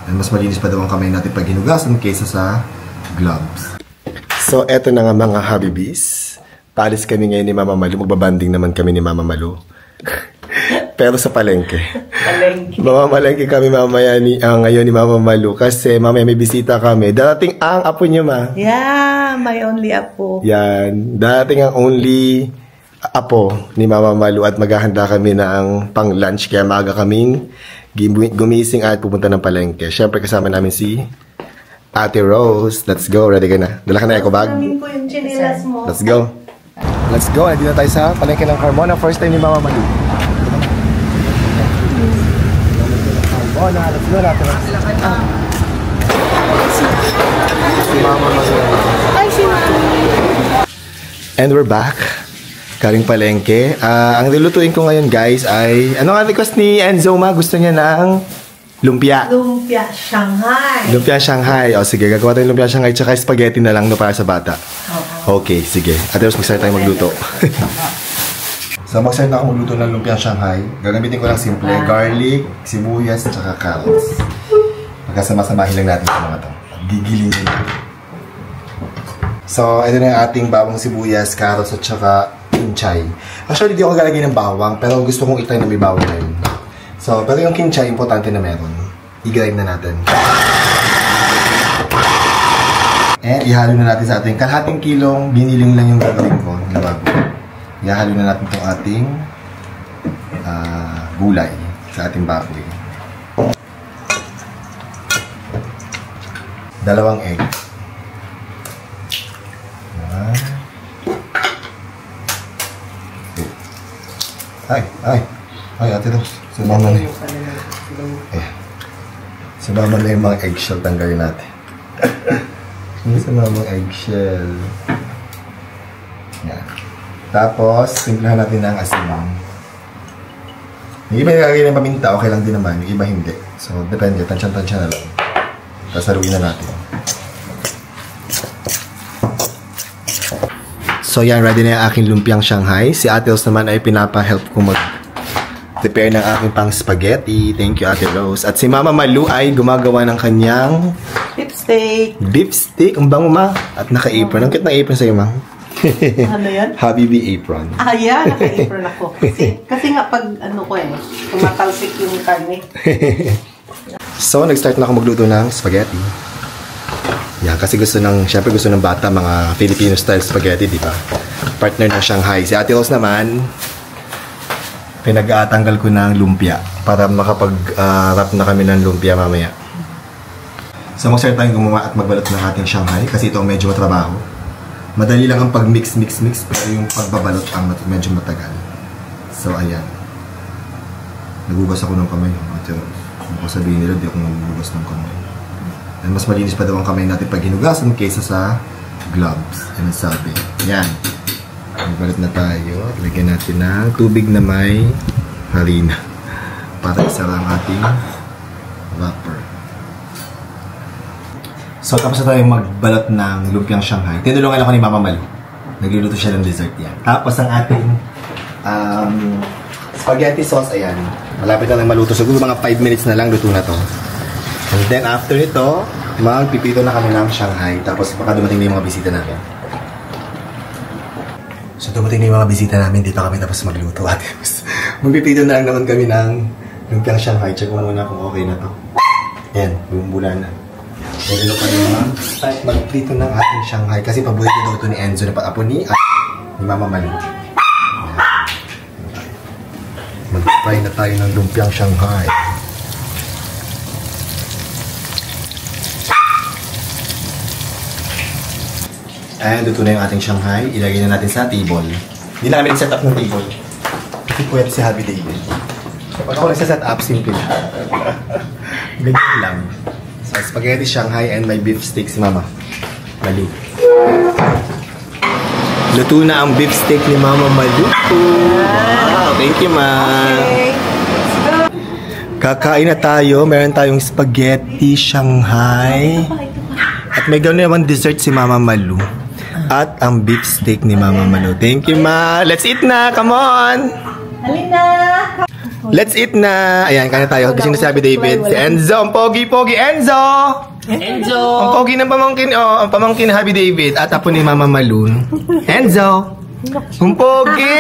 And mas malinis pa daw ang kamay natin pag hinugasan kaysa sa gloves. So, eto na nga mga Habibis. Paalis kami ngayon ni Mama Malu. Magbabanding naman kami ni Mama Malu. Pero sa palengke. Mamamalengke kami mamaya ngayon ni Mama Malu. Kasi mamaya may bisita kami. Darating ang apo niyo, Ma. Yeah, my only apo. Yan. Darating ang only apo ni Mama Malu. At maghahanda kami ng pang-lunch. Kaya maaga kaming gumising at pupunta ng palengke. Siyempre kasama namin si Ate Rose. Let's go. Ready ka na? Dala ka na eco bag? Let's go. Let's go. Nandito na tayo sa palengke ng Carmona. First time ni Mama Malu. Carmona. Let's go natin. Si Mama Malu. Ay, si Mama. And we're back. Karing palengke. Ang nilutuin ko ngayon guys ay, ano nga request ni Enzo, Ma? Gusto niya ng lumpia. Lumpia Shanghai. Lumpia Shanghai. O sige, gagawa tayong lumpia Shanghai tsaka spaghetti na lang no, para sa bata. Okay, sige. At tapos mag-start tayo magluto. So mag-start na ako magluto ng lumpia Shanghai. Gagamitin ko lang simple. Garlic, sibuyas, tsaka carrots. Magkasama-samahin lang natin sa mga to. Gigilin nyo. So, ito na yung ating bawang sibuyas, carrots, at tsaka kinchay. Actually, di ako galagay ng bawang, pero gusto kong itry na may bawang na yun. So, pero yung kinchay, importante na meron. I-grind na natin. And ihalo na natin sa ating kalahating kilong biniling lang yung gagawin ko na bago. Ihalo na natin itong ating gulay sa ating baboy. 2 egg. Ay, Ate Rose. Sumama na yun. Sumama na yung mga eggshell. Tanggalin natin. Sumama mga eggshell. Yan. Tapos, simplahan natin ng asin. Yung iba nilagay ng paminta, okay lang din naman. Yung iba hindi. So, depende. Tansyan-tansyan na lang. Tapos, haluin na natin. So, yan. Ready na yung aking lumpiang Shanghai. Si Ate Rose naman ay pinapa-help ko prepare ng aking pang spaghetti. Thank you, Ate Rose. At si Mama Malu ay gumagawa ng kanyang beef steak. Beef steak. Ang bango, Ma. At naka-apron. Ang cute ng apron sa'yo, Ma. Ano yan? Habibi apron. Yeah. Naka-apron ako. Kasi nga pag ano ko tumatalsik yung karne. So, nag-start na ako magluto ng spaghetti. Yan, kasi syempre gusto ng bata mga Filipino-style spaghetti, di ba? Partner ng Shanghai. Si Ate Rose naman, pinag-aatanggal ko ng lumpia para makapag-wrap na kami ng lumpia mamaya. So, mag-start tayong gumawa at magbalot ng ating Shanghai kasi ito medyo matrabaho. Madali lang ang pag-mix, pero yung pagbabalot ang medyo matagal. So, ayan. Nagugas ako ng kamay. Kung sabihin nila, di ako nagugas ng kamay. And mas malinis pa daw ang kamay natin pag hinugasan kaysa sa gloves. Yan ang sabi. Ayan. Magbalot na tayo. Lagyan natin ng tubig na may harina para isara ang ating wrapper. So, tapos na tayong magbalot ng lumpiang Shanghai. Tinulungan ako ni Mama Malu. Nagluluto siya ng dessert yan. Tapos ang ating spaghetti sauce, ayan. Malapit na lang maluto. Siguro mga 5 minutes na lang luto na to. And then after nito, magpipito na kami ng Shanghai. Tapos baka dumating na yung mga bisita namin. So dumating na yung mga bisita namin. Dito kami tapos magluto. At magpipito na lang naman kami ng lumpiang Shanghai. Check mo muna kung okay na to. Ayan, bumula na. Lalo pa naman, start magprito ng ating Shanghai. Kasi paborito daw ito ni Enzo na paapo ni Mama Malu. Mag-try na tayo ng lumpiang Shanghai. And ito na yung ating Shanghai. Ilagay na natin sa table. Hindi na kami nag-set up ng table. Kasi pwede si Happy David. So, pag ako nag-set up, simple siya. Ganyan lang. So, spaghetti Shanghai and my beef steak si Mama Malu. Luto na ang beef steak ni Mama Malu. Wow! Thank you, Ma! Okay. Kakain na tayo. Meron tayong spaghetti Shanghai. At may gano'n naman dessert si Mama Malu. At ang beef steak ni Mama Malu. Thank you, Ma! Let's eat na! Come on! Halina! Let's eat na. Ayan, kaya tayo. Gising na si Happy David. Si Enzo. Ang pogi-pogi. Enzo! Enzo! Ang pogi ng pamangkin. Oh, ang pamangkin ni Happy David. At apo ni Mama Malun. Enzo! Ang pogi!